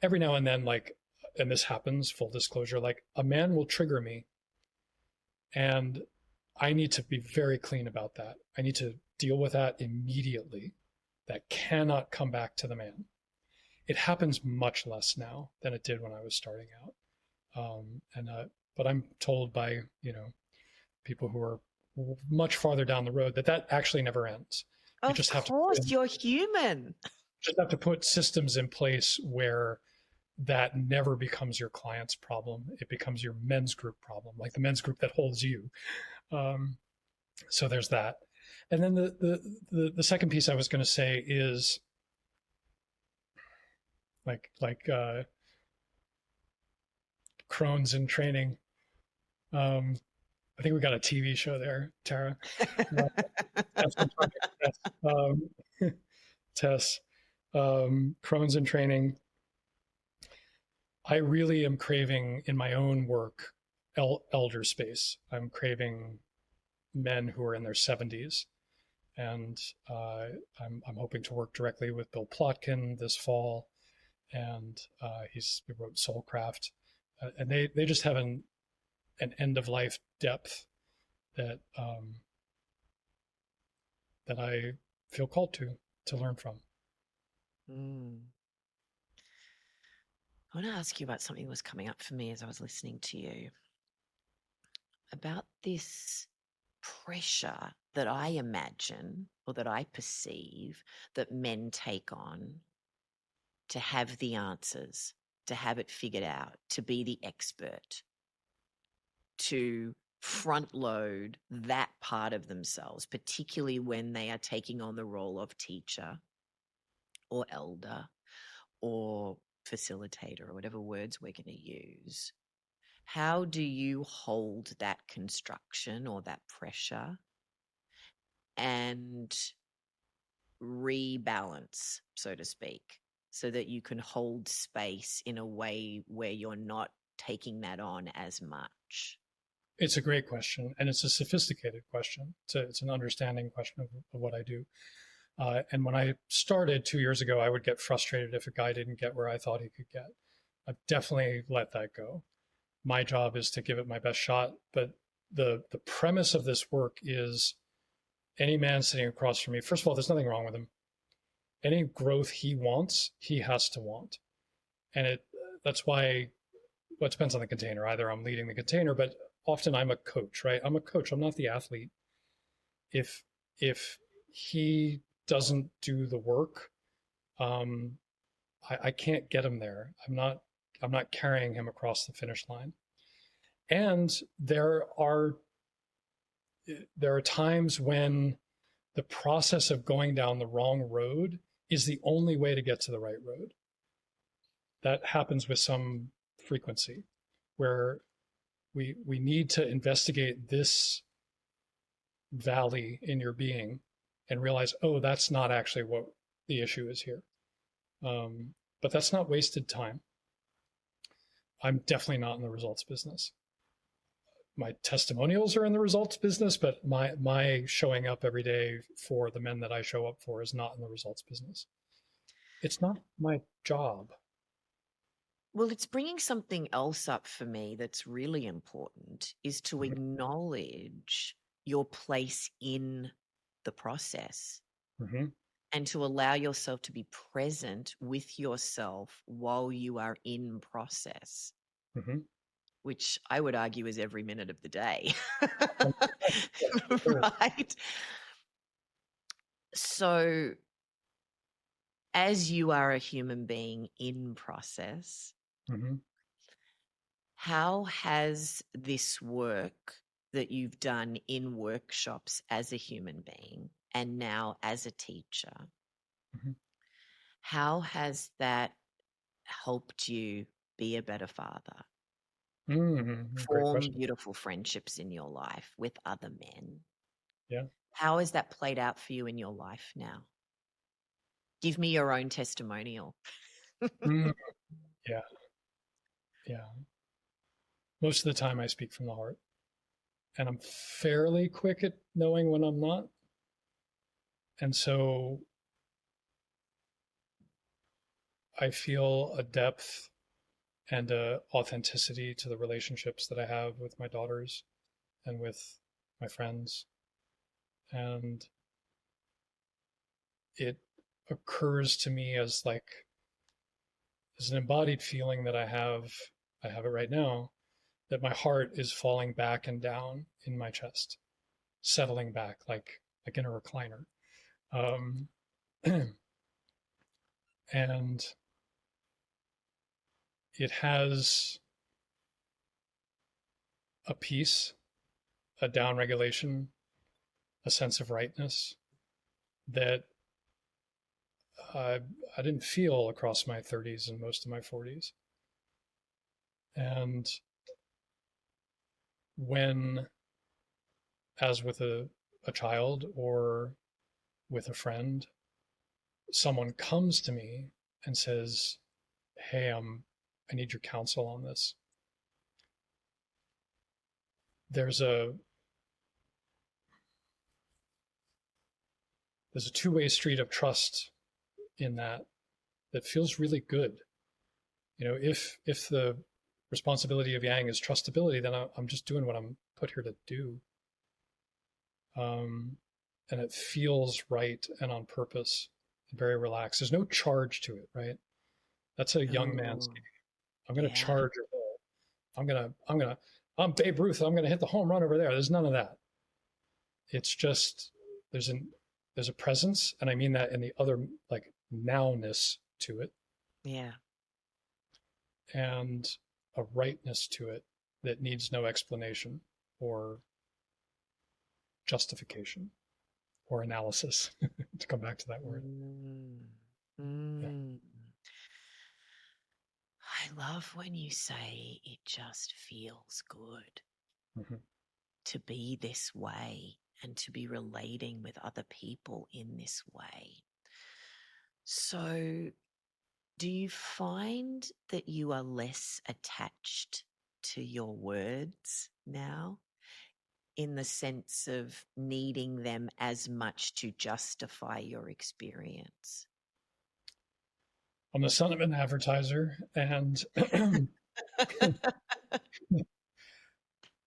Every now and then, like, and this happens, full disclosure, like a man will trigger me, and I need to be very clean about that. I need to deal with that immediately. That cannot come back to the man. It happens much less now than it did when I was starting out. And but I'm told by people who are much farther down the road that that actually never ends. You Of just have to course, you're human. put systems in place where that never becomes your client's problem. It becomes your men's group problem, like the men's group that holds you. Um, so there's that. And then the second piece I was going to say is like crones in training. I think we got a TV show there, Tara. Uh, Tess, I'm talking Tess. Tess, crones in training. I really am craving in my own work elder space. I'm craving men who are in their 70s. And I'm hoping to work directly with Bill Plotkin this fall. And he wrote Soulcraft. And they just have an end of life depth that that I feel called to learn from. Mm. I want to ask you about something that was coming up for me as I was listening to you about this pressure that I imagine or that I perceive that men take on to have the answers, to have it figured out, to be the expert, to front load that part of themselves, particularly when they are taking on the role of teacher or elder or facilitator or whatever words we're going to use. How do you hold that construction or that pressure and rebalance, so to speak, so that you can hold space in a way where you're not taking that on as much? It's a great question, and it's a sophisticated question. It's an understanding question of what I do. And when I started 2 years ago, I would get frustrated if a guy didn't get where I thought he could get. I've definitely let that go. My job is to give it my best shot. But the premise of this work is any man sitting across from me, first of all, there's nothing wrong with him. Any growth he wants, he has to want. And that's why well, it depends on the container. Either I'm leading the container, but often I'm a coach, right? I'm a coach. I'm not the athlete. If he doesn't do the work, um, I can't get him there. I'm not carrying him across the finish line. And there are times when the process of going down the wrong road is the only way to get to the right road. That happens with some frequency, where we need to investigate this valley in your being and realize, oh, that's not actually what the issue is here. But that's not wasted time. I'm definitely not in the results business. My testimonials are in the results business, but my showing up every day for the men that I show up for is not in the results business. It's not my job. Well, it's bringing something else up for me that's really important is to Mm-hmm. acknowledge your place in the process Mm-hmm. and to allow yourself to be present with yourself while you are in process, Mm-hmm. which I would argue is every minute of the day. Yes, for sure. Right? So, as you are a human being in process, Mm-hmm. how has this work that you've done in workshops as a human being and now as a teacher, Mm-hmm. how has that helped you be a better father, Mm-hmm. Great form question. beautiful friendships in your life with other men? Yeah. How has that played out for you in your life now? Give me your own testimonial. Mm, yeah, yeah. Most of the time I speak from the heart, and I'm fairly quick at knowing when I'm not. And so I feel a depth and a authenticity to the relationships that I have with my daughters and with my friends. And it occurs to me as like as an embodied feeling that I have it right now, that my heart is falling back and down in my chest, settling back like in a recliner. Um, and it has a peace, a down regulation, a sense of rightness that I, I didn't feel across my 30s and most of my 40s. And when, as with a child or with a friend, someone comes to me and says, "Hey, I need your counsel on this." There's a there's a two-way street of trust in that feels really good. You know, if the responsibility of Yang is trustability, then I'm just doing what I'm put here to do, um, and it feels right and on purpose and very relaxed. There's no charge to it, right? That's a young man's Oh, game. I'm going to yeah. charge a ball. I'm Babe Ruth. I'm going to hit the home run over there. There's none of that. It's just there's an there's a presence, and I mean that in the other like nowness to it, Yeah. and a rightness to it that needs no explanation or justification or analysis. To come back to that word. Mm. Yeah. Mm. I love when you say it just feels good Mm-hmm. to be this way and to be relating with other people in this way. So, do you find that you are less attached to your words now in the sense of needing them as much to justify your experience? I'm the son of an advertiser, and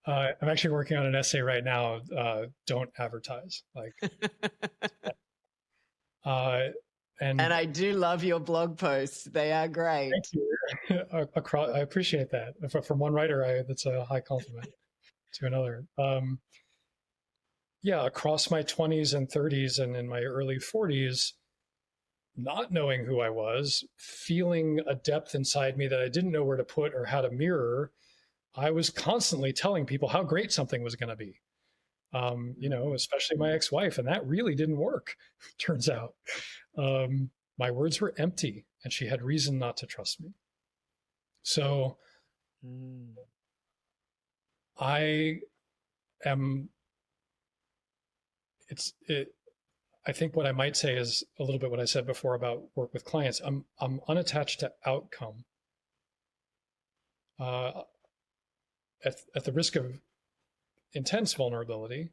I'm actually working on an essay right now. Don't advertise, uh, And and I do love your blog posts. They are thank great. you. Across, I appreciate that. From one writer, that's a high compliment to another. Yeah, across my 20s and 30s and in my early 40s, not knowing who I was, feeling a depth inside me that I didn't know where to put or how to mirror, I was constantly telling people how great something was going to be. You know, Mm, especially my ex-wife, and that really didn't work. Turns out, my words were empty, and she had reason not to trust me. So mm, I am. It. I think what I might say is a little bit what I said before about work with clients. I'm unattached to outcome. Uh, at the risk of intense vulnerability,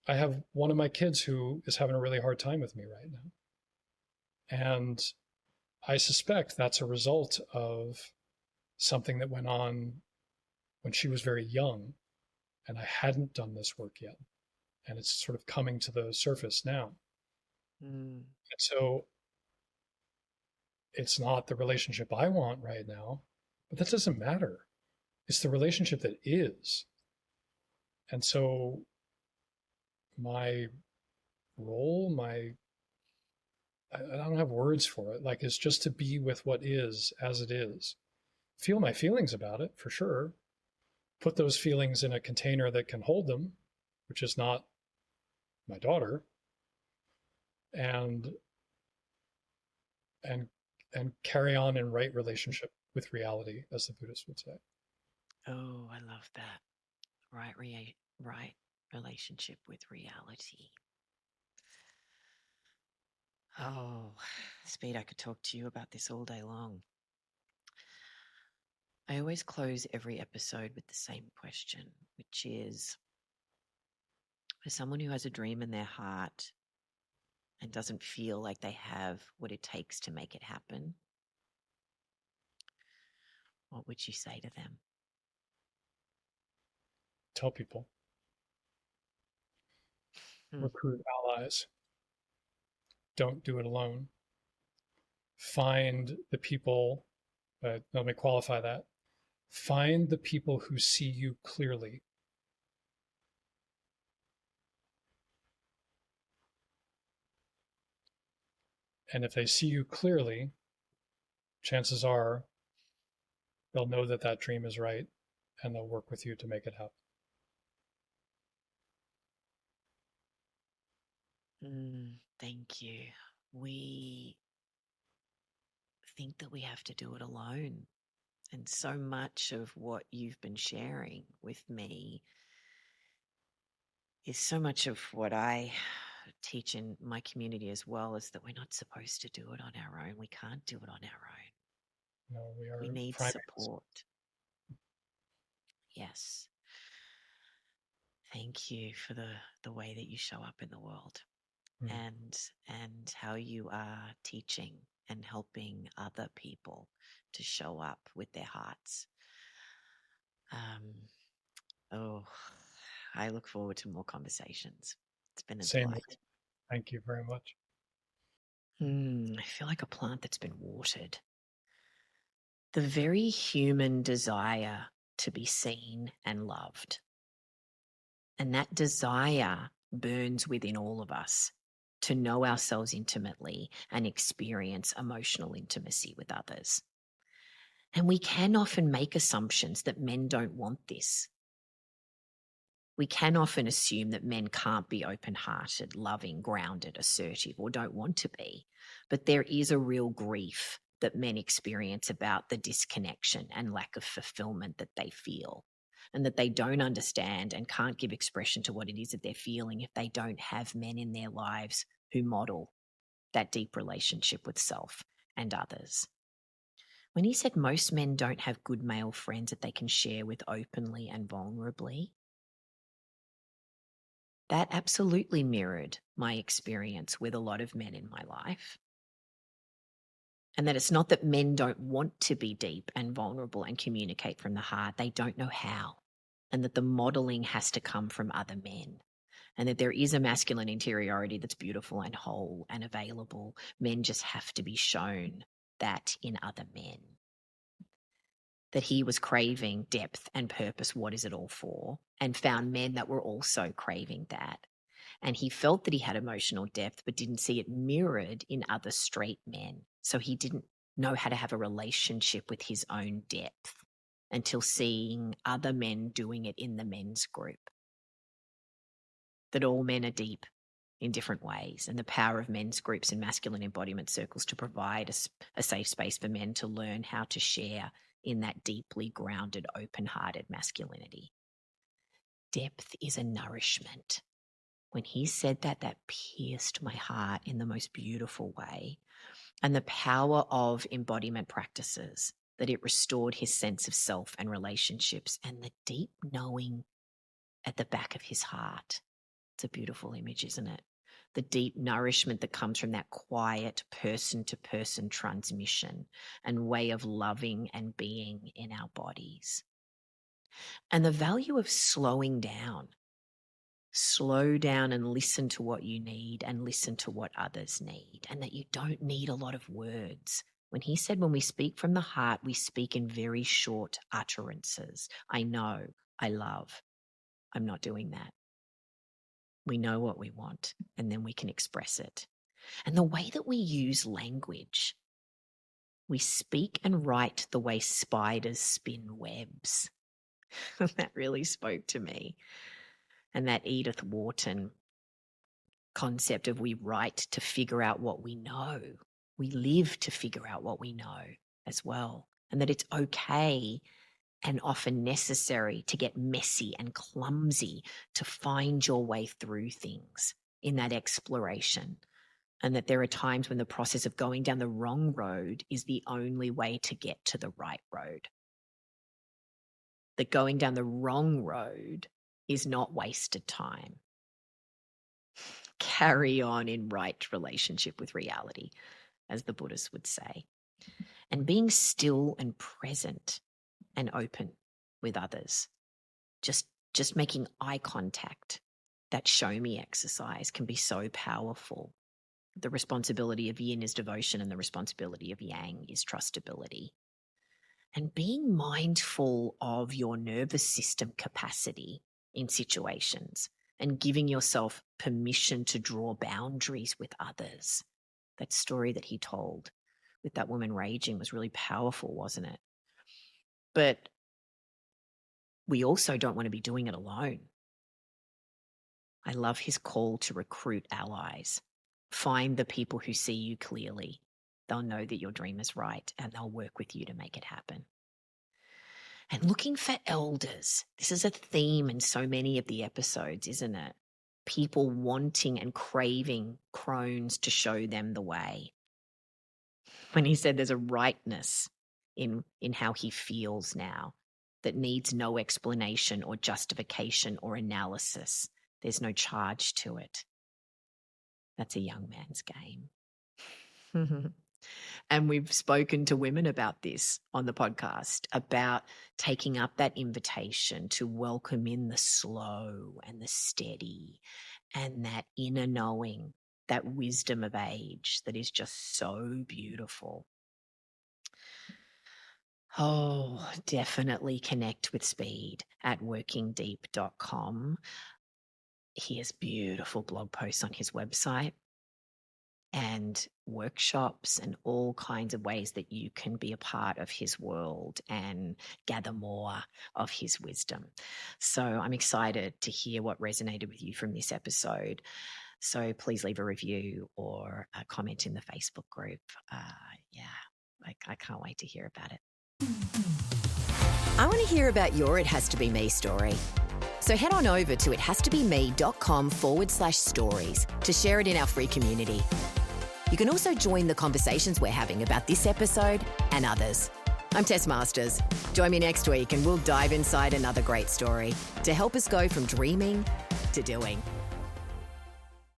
I have one of my kids who is having a really hard time with me right now. And I suspect that's a result of something that went on when she was very young and I hadn't done this work yet. And it's sort of coming to the surface now. mm, And so it's not the relationship I want right now, but that doesn't matter. It's the relationship that is. And so my role, I don't have words for it, like, is just to be with what is as it is. Feel my feelings about it for sure. Put those feelings in a container that can hold them, which is not my daughter, and and and carry on in right relationship with reality, as the Buddhists would say. oh, I love that. Right relationship with reality. Oh, Speed, I could talk to you about this all day long. I always close every episode with the same question, which is for someone who has a dream in their heart and doesn't feel like they have what it takes to make it happen, what would you say to them? Tell people, Hmm. recruit allies, don't do it alone. Find the people, let me qualify that. Find the people who see you clearly. And if they see you clearly, chances are they'll know that that dream is right and they'll work with you to make it happen. Thank you. We think that we have to do it alone. And so much of what you've been sharing with me is so much of what I teach in my community as well, is that we're not supposed to do it on our own. We can't do it on our own. We We are need primates. support. Yes. Thank you for the way that you show up in the world, Mm. and how you are teaching and helping other people to show up with their hearts. Um, oh, I look forward to more conversations. It's been a Same here. delight. Thank you very much. I feel like a plant that's been watered. The very human desire to be seen and loved. And that desire burns within all of us to know ourselves intimately and experience emotional intimacy with others. And we can often make assumptions that men don't want this. We can often assume that men can't be open hearted, loving, grounded, assertive, or don't want to be. But there is a real grief that men experience about the disconnection and lack of fulfillment that they feel, and that they don't understand and can't give expression to what it is that they're feeling if they don't have men in their lives who model that deep relationship with self and others. When he said most men don't have good male friends that they can share with openly and vulnerably, that absolutely mirrored my experience with a lot of men in my life. And that it's not that men don't want to be deep and vulnerable and communicate from the heart, they don't know how. And that the modeling has to come from other men. And that there is a masculine interiority that's beautiful and whole and available. Men just have to be shown that in other men. That he was craving depth and purpose, what is it all for? And found men that were also craving that. And he felt that he had emotional depth, but didn't see it mirrored in other straight men. So he didn't know how to have a relationship with his own depth until seeing other men doing it in the men's group. That all men are deep in different ways, and the power of men's groups and masculine embodiment circles to provide a safe space for men to learn how to share in that deeply grounded, open hearted masculinity. Depth is a nourishment. When he said that, that pierced my heart in the most beautiful way. And the power of embodiment practices, that it restored his sense of self and relationships and the deep knowing at the back of his heart. It's a beautiful image, isn't it? The deep nourishment that comes from that quiet person to person transmission and way of loving and being in our bodies. And the value of slowing down. Slow down and listen to what you need and listen to what others need, and that you don't need a lot of words. When he said, when we speak from the heart, we speak in very short utterances. I know, I love. I'm not doing that. We know what we want, and then we can express it. And the way that we use language, we speak and write the way spiders spin webs. That really spoke to me. And that Edith Wharton concept of we write to figure out what we know. We live to figure out what we know as well. And that it's okay and often necessary to get messy and clumsy to find your way through things in that exploration. and that there are times when the process of going down the wrong road is the only way to get to the right road. That going down the wrong road is not wasted time. Carry on in right relationship with reality, as the Buddhists would say. And being still and present and open with others. Just making eye contact. That show me exercise can be so powerful. The responsibility of yin is devotion, and the responsibility of yang is trustability. And being mindful of your nervous system capacity in situations and giving yourself permission to draw boundaries with others. That story that he told with that woman raging was really powerful, wasn't it? But we also don't want to be doing it alone. I love his call to recruit allies. Find the people who see you clearly. They'll know that your dream is right, and they'll work with you to make it happen. And looking for elders. This is a theme in so many of the episodes, isn't it? People wanting and craving crones to show them the way. When he said there's a rightness in how he feels now that needs no explanation or justification or analysis. There's no charge to it. That's a young man's game. And we've spoken to women about this on the podcast, about taking up that invitation to welcome in the slow and the steady and that inner knowing, that wisdom of age that is just so beautiful. Oh, definitely connect with Speed at workingdeep.com. He has beautiful blog posts on his website and workshops and all kinds of ways that you can be a part of his world and gather more of his wisdom. So I'm excited to hear what resonated with you from this episode. So please leave a review or a comment in the Facebook group. I can't wait to hear about it. I want to hear about your It Has to Be Me story. So head on over to ithastobeme.com/stories to share it in our free community. You can also join the conversations we're having about this episode and others. I'm Tess Masters. Join me next week and we'll dive inside another great story to help us go from dreaming to doing.